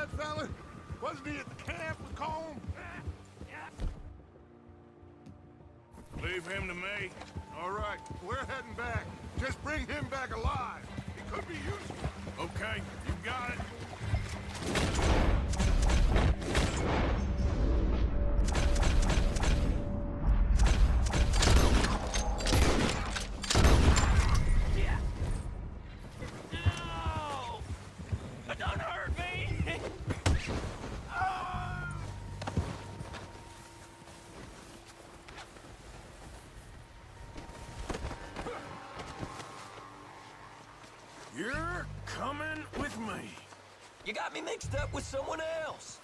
that fella? Wasn't he at the camp with Colm? Leave him to me. All right, we're heading back. Just bring him back alive. He could be useful. Okay, you got it. You're coming with me. You got me mixed up with someone else.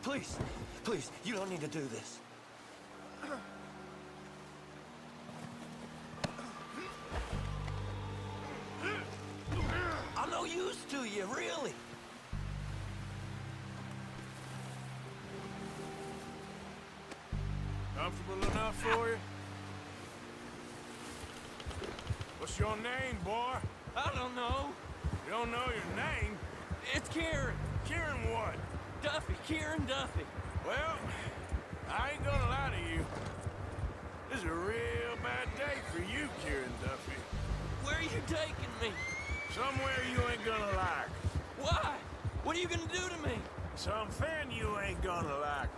Please, please, you don't need to do this. I'm no use to you, really. Comfortable enough for you? What's your name, boy? I don't know. You don't know your name? It's Kieran. Kieran what? Duffy, Kieran Duffy. Well, I ain't gonna lie to you. This is a real bad day for you, Kieran Duffy. Where are you taking me? Somewhere you ain't gonna like. Why? What are you gonna do to me? Something you ain't gonna like.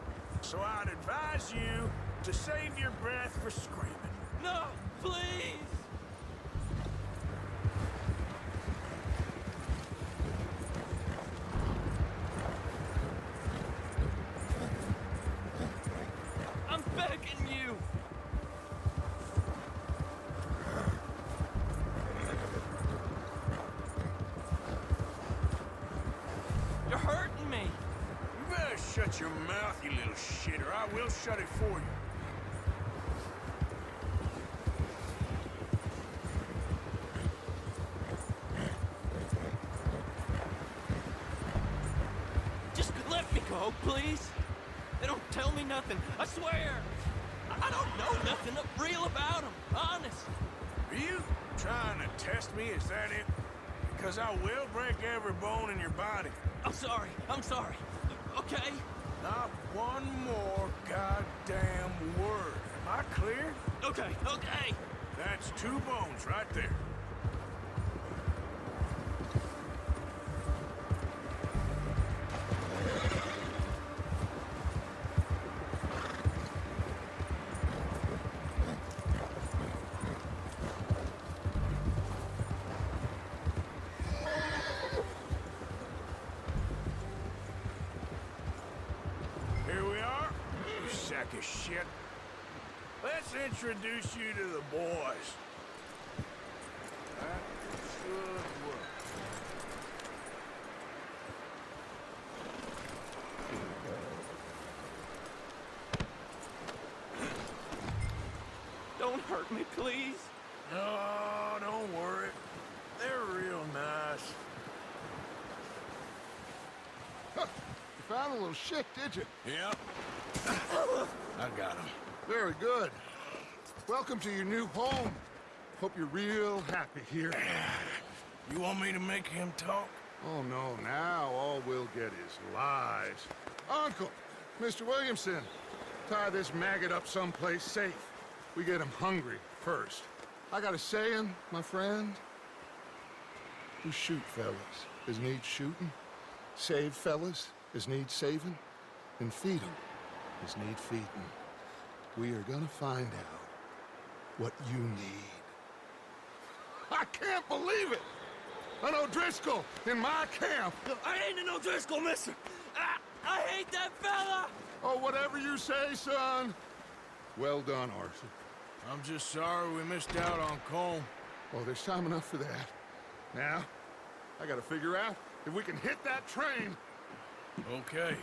So I'd advise you to save your breath for screaming. No, please! I'm begging you! You're hurting me! You better shut your mouth, you little shit, or I will shut it for you. Just let me go, please. They don't tell me nothing, I swear. I don't know nothing real about them, honest. Are you trying to test me? Is that it? Because I will break every bone in your body. I'm sorry, okay? Not one more goddamn word. Am I clear? Okay. That's 2 bones right there. Here we are, you sack of shit. Let's introduce you to the boys. That should work. Don't hurt me, please. No, don't worry. They're real nice. Huh. You found a little shit, did you? Yep. I got him. Very good. Welcome to your new home. Hope you're real happy here. You want me to make him talk? Oh, no. Now all we'll get is lies. Uncle, Mr. Williamson, tie this maggot up someplace safe. We get him hungry first. I got a saying, my friend. You shoot fellas as need shooting, save fellas as need saving, and feed them as need feeding. We are gonna find out what you need. I can't believe it! An O'Driscoll in my camp! I ain't an O'Driscoll, mister! I hate that fella! Oh, whatever you say, son. Well done, Arthur. I'm just sorry we missed out on Colm. Oh, there's time enough for that. Now, I gotta figure out if we can hit that train. Okay.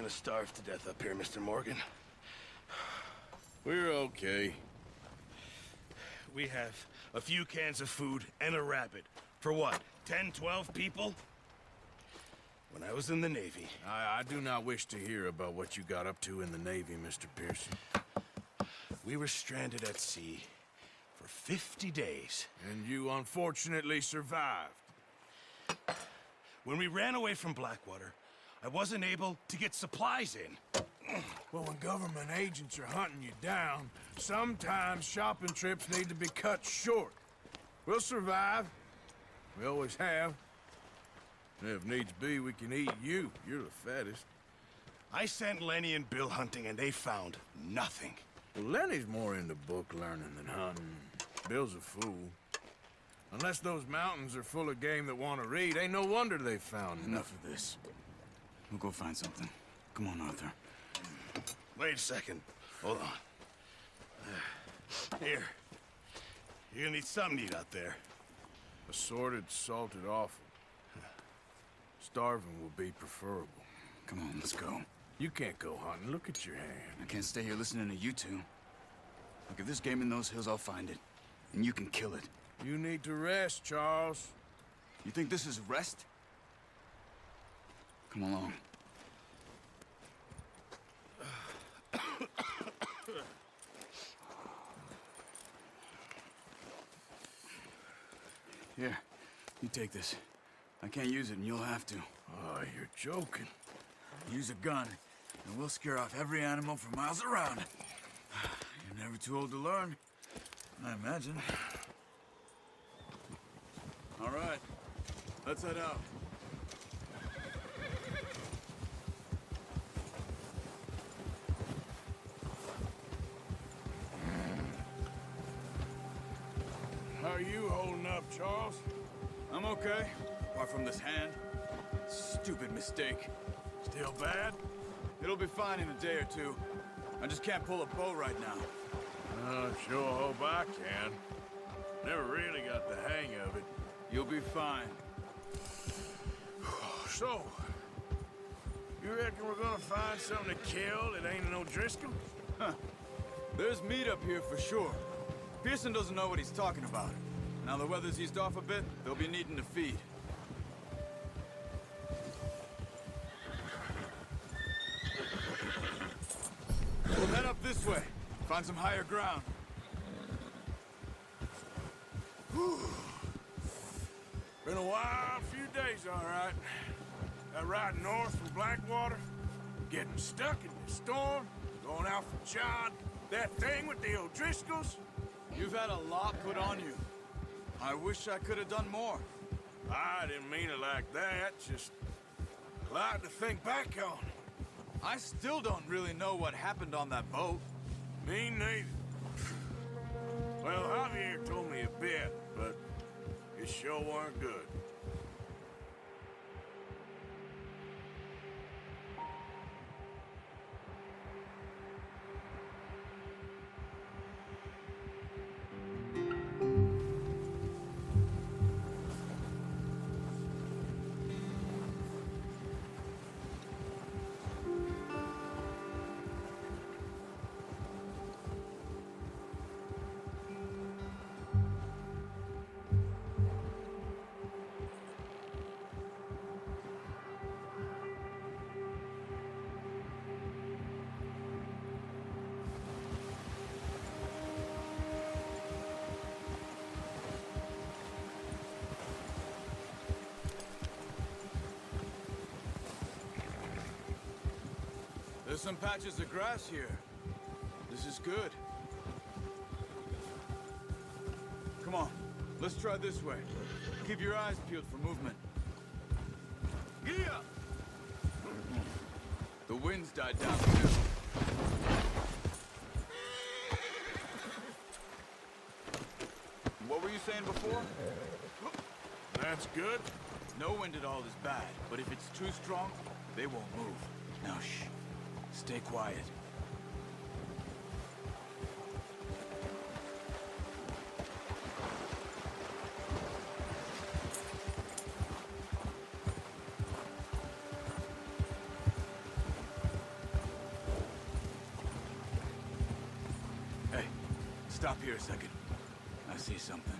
gonna starve to death up here, Mr. Morgan. We're okay. We have a few cans of food and a rabbit. For what, 10, 12 people? When I was in the Navy... I do not wish to hear about what you got up to in the Navy, Mr. Pearson. We were stranded at sea for 50 days. And you unfortunately survived. When we ran away from Blackwater, I wasn't able to get supplies in. Well, when government agents are hunting you down, sometimes shopping trips need to be cut short. We'll survive. We always have. And if needs be, we can eat you. You're the fattest. I sent Lenny and Bill hunting, and they found nothing. Well, Lenny's more into book learning than hunting. Bill's a fool. Unless those mountains are full of game that want to read, ain't no wonder they found Enough of this. We'll go find something. Come on, Arthur. Wait a second. Hold on. Here. You're gonna need something to eat out there. Assorted, salted offal. Starving will be preferable. Come on, let's go. You can't go hunting. Look at your hand. I can't stay here listening to you two. Look, if there's game in those hills, I'll find it. And you can kill it. You need to rest, Charles. You think this is rest? Come along. Here, you take this. I can't use it, and you'll have to. Oh, you're joking. Use a gun, and we'll scare off every animal for miles around. You're never too old to learn, I imagine. All right, let's head out. How are you holding up, Charles? I'm okay, apart from this hand. Stupid mistake. Still bad? It'll be fine in a day or two. I just can't pull a bow right now. Sure hope I can. Never really got the hang of it. You'll be fine. So, you reckon we're gonna find something to kill that ain't no Driscoll? Huh. There's meat up here for sure. Pearson doesn't know what he's talking about. Now the weather's eased off a bit, they'll be needing to feed. We'll head up this way. Find some higher ground. Been a wild few days, all right. That ride north from Blackwater, getting stuck in the storm, going out for John, that thing with the O'Driscolls. You've had a lot put on you. I wish I could have done more. I didn't mean it like that, just a lot to think back on. I still don't really know what happened on that boat. Me neither. Well, Javier told me a bit, but it sure weren't good. There's some patches of grass here. This is good. Come on, let's try this way. Keep your eyes peeled for movement. Yeah! The wind's died down too. What were you saying before? That's good. No wind at all is bad, but if it's too strong, they won't move. Now shh. Stay quiet. Stop here a second. I see something.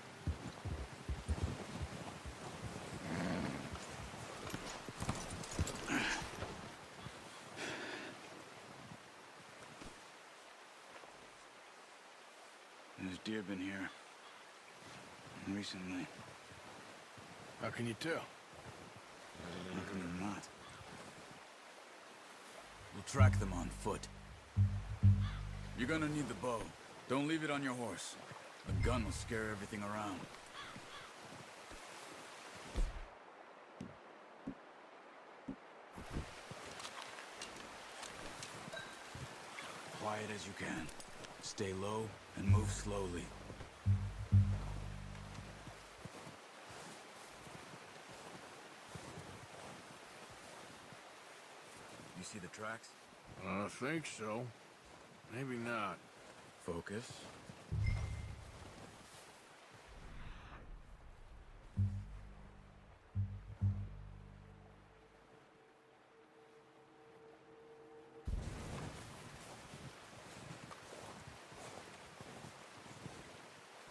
There's deer been here. Recently. How can you tell? How come they're not? We'll track them on foot. You're gonna need the bow. Don't leave it on your horse. The gun will scare everything around. Quiet as you can. Stay low and move slowly. You see the tracks? I think so. Maybe not. Focus.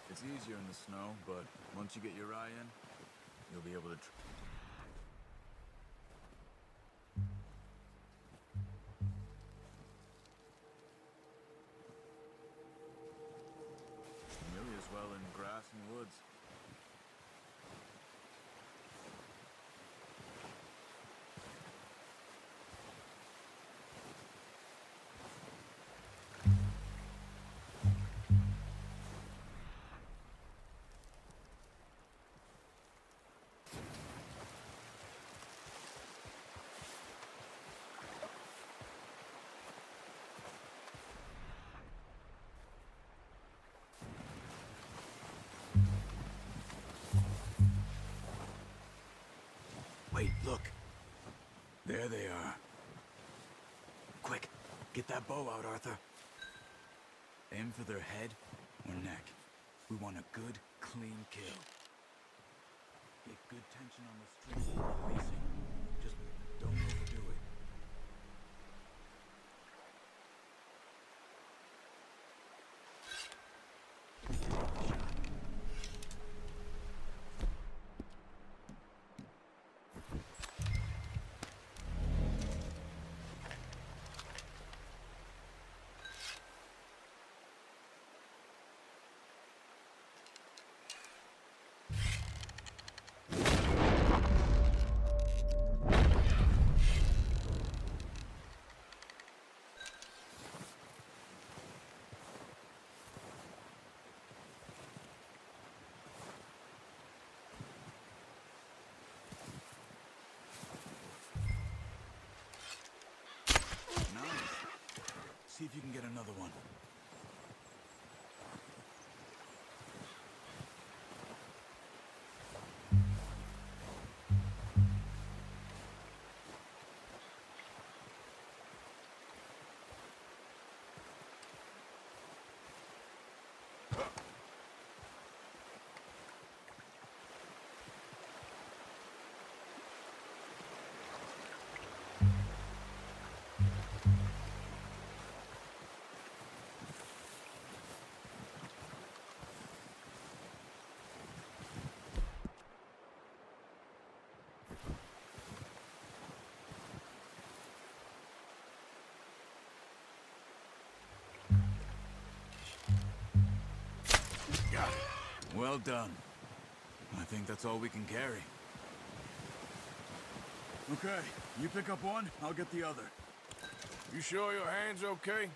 It's easier in the snow, but once you get your eye in, you'll be able to... Nearly as well in grass and woods. Wait, look. There they are. Quick, get that bow out, Arthur. Aim for their head or neck. We want a good, clean kill. Get good tension on the string while releasing. Just don't overdo it. See if you can get another one. Well done. I think that's all we can carry. Okay, you pick up one, I'll get the other. You sure your hand's okay?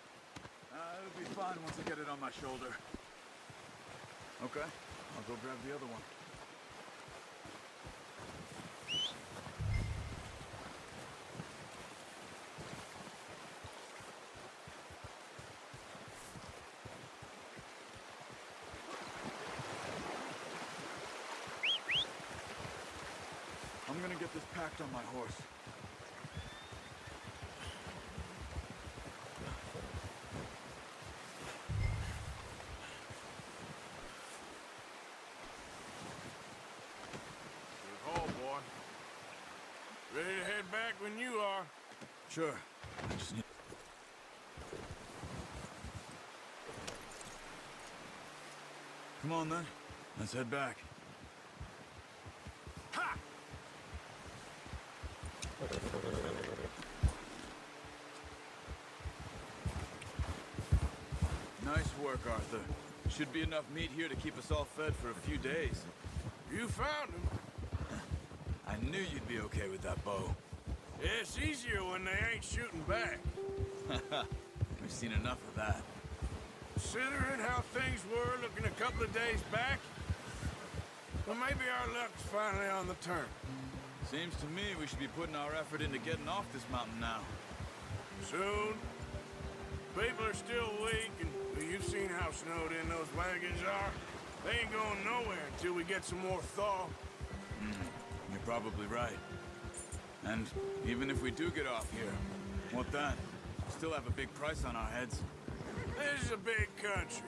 It'll be fine once I get it on my shoulder. Okay, I'll go grab the other one. I'm gonna get this packed on my horse. Good haul, boy. Ready to head back when you are. Sure. I just need... Come on, then. Let's head back. Ha! Nice work, Arthur. Should be enough meat here to keep us all fed for a few days. You found him. I knew you'd be okay with that bow. It's easier when they ain't shooting back. We've seen enough of that. Considering how things were looking a couple of days back, well, maybe our luck's finally on the turn. Seems to me we should be putting our effort into getting off this mountain now. Soon. People are still weak, and well, you've seen how snowed in those wagons are. They ain't going nowhere until we get some more thaw. You're probably right. And even if we do get off here, what then? Still have a big price on our heads. This is a big country.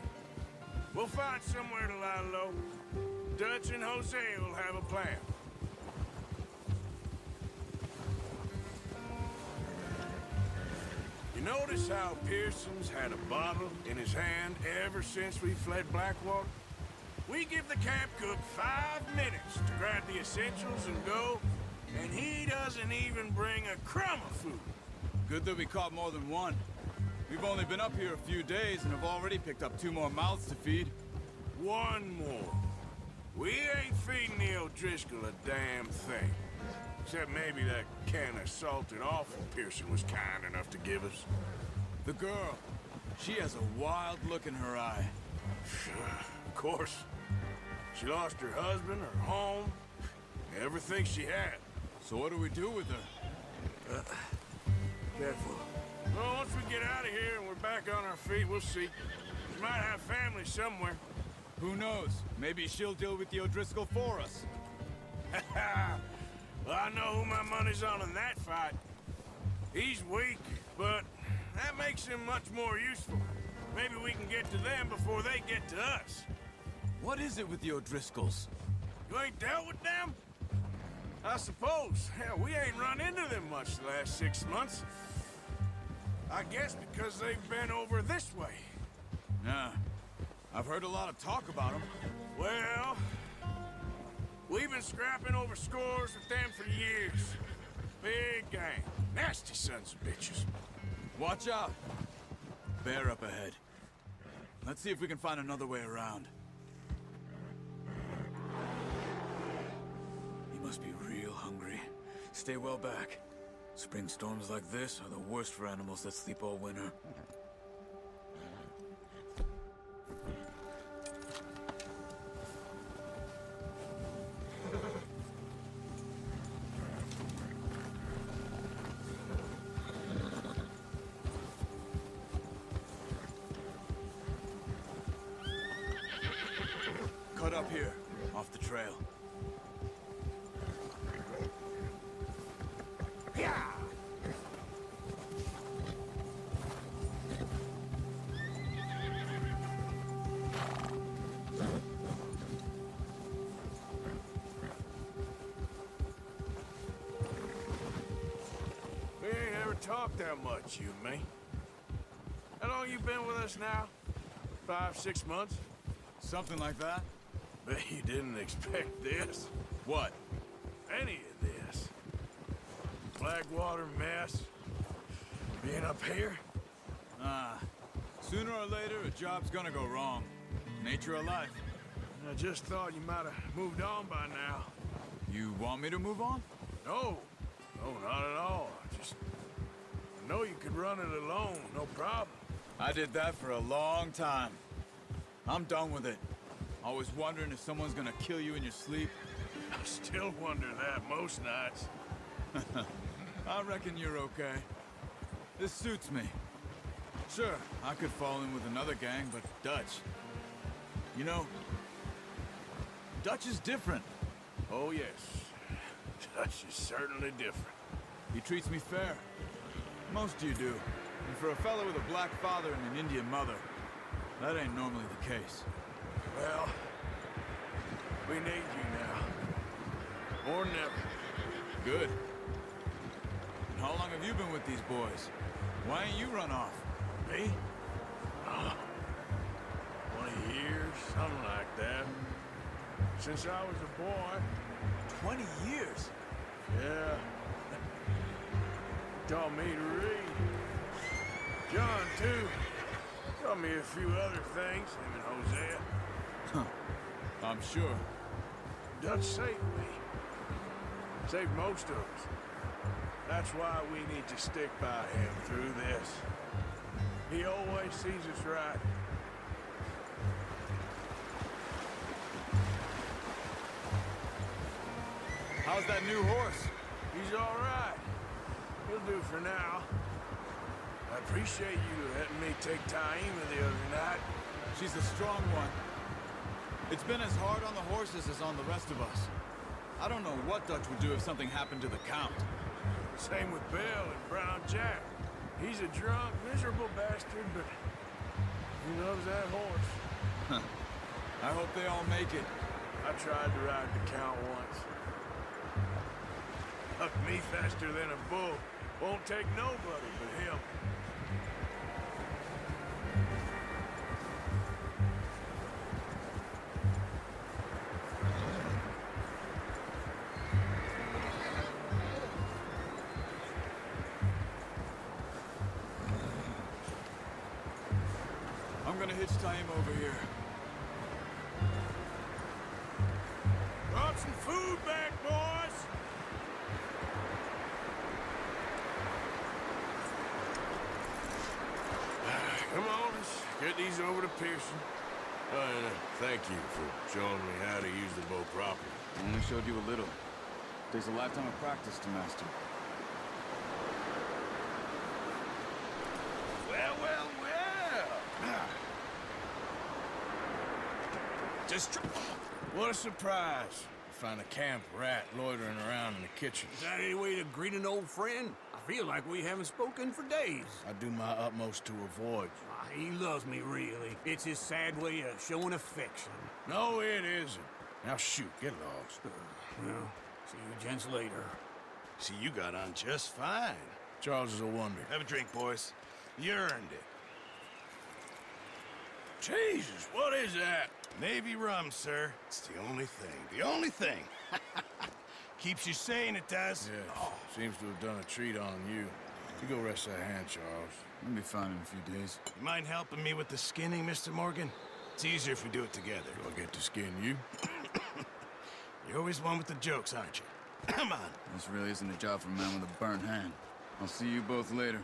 We'll find somewhere to lie low. Dutch and Jose will have a plan. You notice how Pearson's had a bottle in his hand ever since we fled Blackwater? We give the camp cook 5 minutes to grab the essentials and go, and he doesn't even bring a crumb of food. Good that we caught more than one. We've only been up here a few days and have already picked up 2 more mouths to feed. One more. We ain't feeding the O'Driscoll a damn thing. Except maybe that can of salted offal Pearson was kind enough to give us. The girl, she has a wild look in her eye. Of course. She lost her husband, her home, everything she had. So what do we do with her? Careful. Well, once we get out of here and we're back on our feet, we'll see. She might have family somewhere. Who knows? Maybe she'll deal with the O'Driscoll for us. Well, I know who my money's on in that fight. He's weak, but that makes him much more useful. Maybe we can get to them before they get to us. What is it with the O'Driscolls? You ain't dealt with them? I suppose. Hell, we ain't run into them much the last 6 months. I guess because they've been over this way. Nah. I've heard a lot of talk about them. Well, we've been scrapping over scores with them for years. Big gang. Nasty sons of bitches. Watch out! Bear up ahead. Let's see if we can find another way around. He must be real hungry. Stay well back. Spring storms like this are the worst for animals that sleep all winter. Cut up here, off the trail. Yeah! We ain't ever talked that much, you and me. How long you been with us now? 5, 6 months? Something like that? Bet you didn't expect this. What? Any of this. Blackwater mess. Being up here? Sooner or later, a job's gonna go wrong. Nature of life. I just thought you might have moved on by now. You want me to move on? No. No, not at all. I know you could run it alone, no problem. I did that for a long time. I'm done with it. Always wondering if someone's gonna kill you in your sleep. I still wonder that most nights. I reckon you're okay. This suits me. Sure, I could fall in with another gang, but Dutch... You know, Dutch is different. Oh, yes. Dutch is certainly different. He treats me fair. Most of you do. And for a fellow with a black father and an Indian mother, that ain't normally the case. Well, we need you now. Or never. Good. And how long have you been with these boys? Why ain't you run off? Me? 20 years. something like that. Since I was a boy. 20 years? Yeah. Taught me to read. John, too. Taught me a few other things, him and Hosea. I'm sure. Dutch saved me. Saved most of us. That's why we need to stick by him through this. He always sees us right. How's that new horse? He's all right. He'll do for now. I appreciate you letting me take Taima the other night. She's a strong one. It's been as hard on the horses as on the rest of us. I don't know what Dutch would do if something happened to the Count. Same with Bill and Brown Jack. He's a drunk, miserable bastard, but he loves that horse. I hope they all make it. I tried to ride the Count once. Huck me faster than a bull. Won't take nobody but him. I'm gonna hitch Taima over here. Brought some food back, boys! Come on, let's get these over to Pearson. And thank you for showing me how to use the bow properly. I only showed you a little. Takes a lifetime of practice to master. Well, well, well! Just what a surprise. Find a camp rat loitering around in the kitchen. Is that any way to greet an old friend? I feel like we haven't spoken for days. I do my utmost to avoid you. He loves me, really. It's his sad way of showing affection. No, it isn't. Now shoot, get lost. Well, see you gents later. See, you got on just fine. Charles is a wonder. Have a drink, boys. You earned it. Jesus, what is that? Navy rum, sir. It's the only thing. The only thing. Keeps you sane, it does. Yes, seems to have done a treat on you. You go rest that hand, Charles. We'll be fine in a few days. You mind helping me with the skinning, Mr. Morgan? It's easier if we do it together. Do I get to skin you? You're always one with the jokes, aren't you? Come on. This really isn't a job for a man with a burnt hand. I'll see you both later.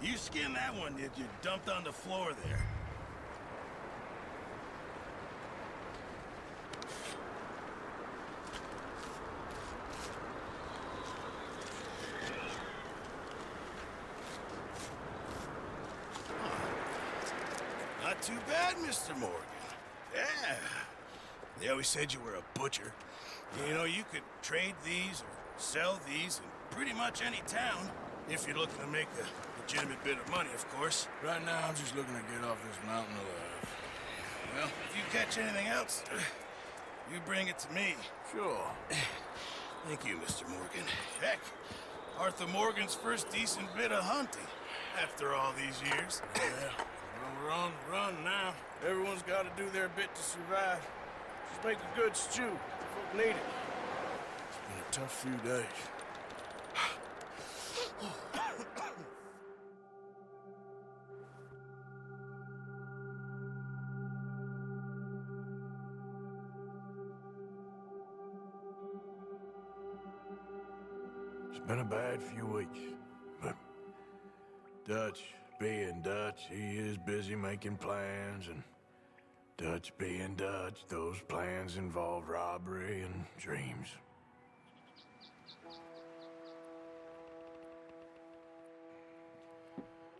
You skinned that one that you dumped on the floor there. Not too bad, Mr. Morgan. Yeah. They always said you were a butcher. You know, you could trade these or sell these in pretty much any town if you're looking to make a legitimate bit of money, of course. Right now, I'm just looking to get off this mountain alive. Well, if you catch anything else, you bring it to me. Sure. Thank you, Mr. Morgan. Heck, Arthur Morgan's first decent bit of hunting after all these years. Yeah. Well, we're on the run now. Everyone's got to do their bit to survive. Just make a good stew. Folk need it. It's been a tough few days. It's been a bad few weeks, but Dutch being Dutch, he is busy making plans, and Dutch being Dutch, those plans involve robbery and dreams.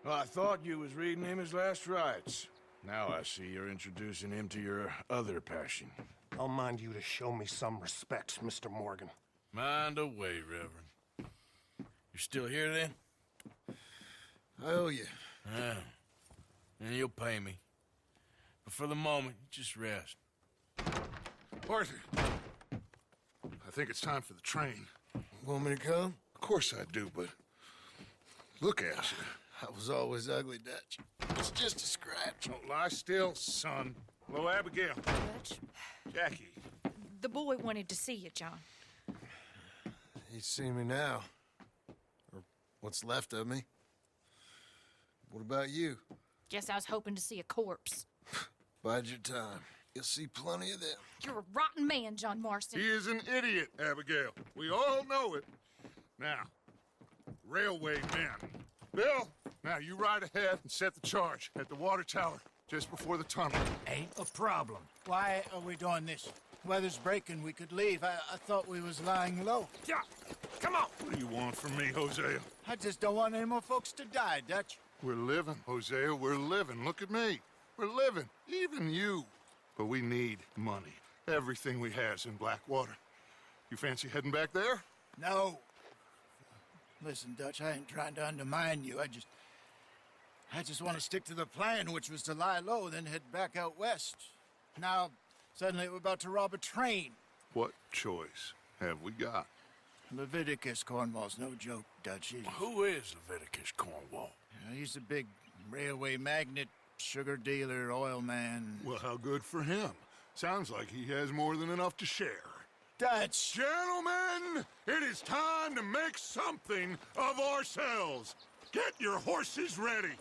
Well, I thought you was reading him his last rites. Now I see you're introducing him to your other passion. I'll mind you to show me some respect, Mr. Morgan. Mind away, Reverend. You still here, then? I owe you. Yeah. And you'll pay me. But for the moment, just rest. Arthur, I think it's time for the train. Want me to come? Of course I do, but look at you. I was always ugly, Dutch. It's just a scratch. Don't lie still, son. Hello, Abigail. Dutch, Jackie. the boy wanted to see you, John. He's seen me now. Or what's left of me. What about you? Guess I was hoping to see a corpse. Bide your time. You'll see plenty of them. You're a rotten man, John Marston. He is an idiot, Abigail. We all know it. Now, railway men. Bill, now you ride ahead and set the charge at the water tower just before the tunnel. Ain't a problem. Why are we doing this? Weather's breaking. We could leave. I thought we was lying low. Yeah, come on. What do you want from me, Hosea? I just don't want any more folks to die, Dutch. We're living, Hosea. We're living. Look at me. We're living. Even you. But we need money. Everything we has in Blackwater. You fancy heading back there? No. Listen, Dutch, I ain't trying to undermine you. I just want to stick to the plan, which was to lie low, then head back out west. Now, suddenly we're about to rob a train. What choice have we got? Leviticus Cornwall's no joke, Dutch. Who is Leviticus Cornwall? He's a big railway magnate, sugar dealer, oil man. Well, how good for him. Sounds like he has more than enough to share. Dutch! Gentlemen, it is time to make something of ourselves. Get your horses ready.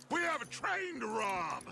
We have a train to rob.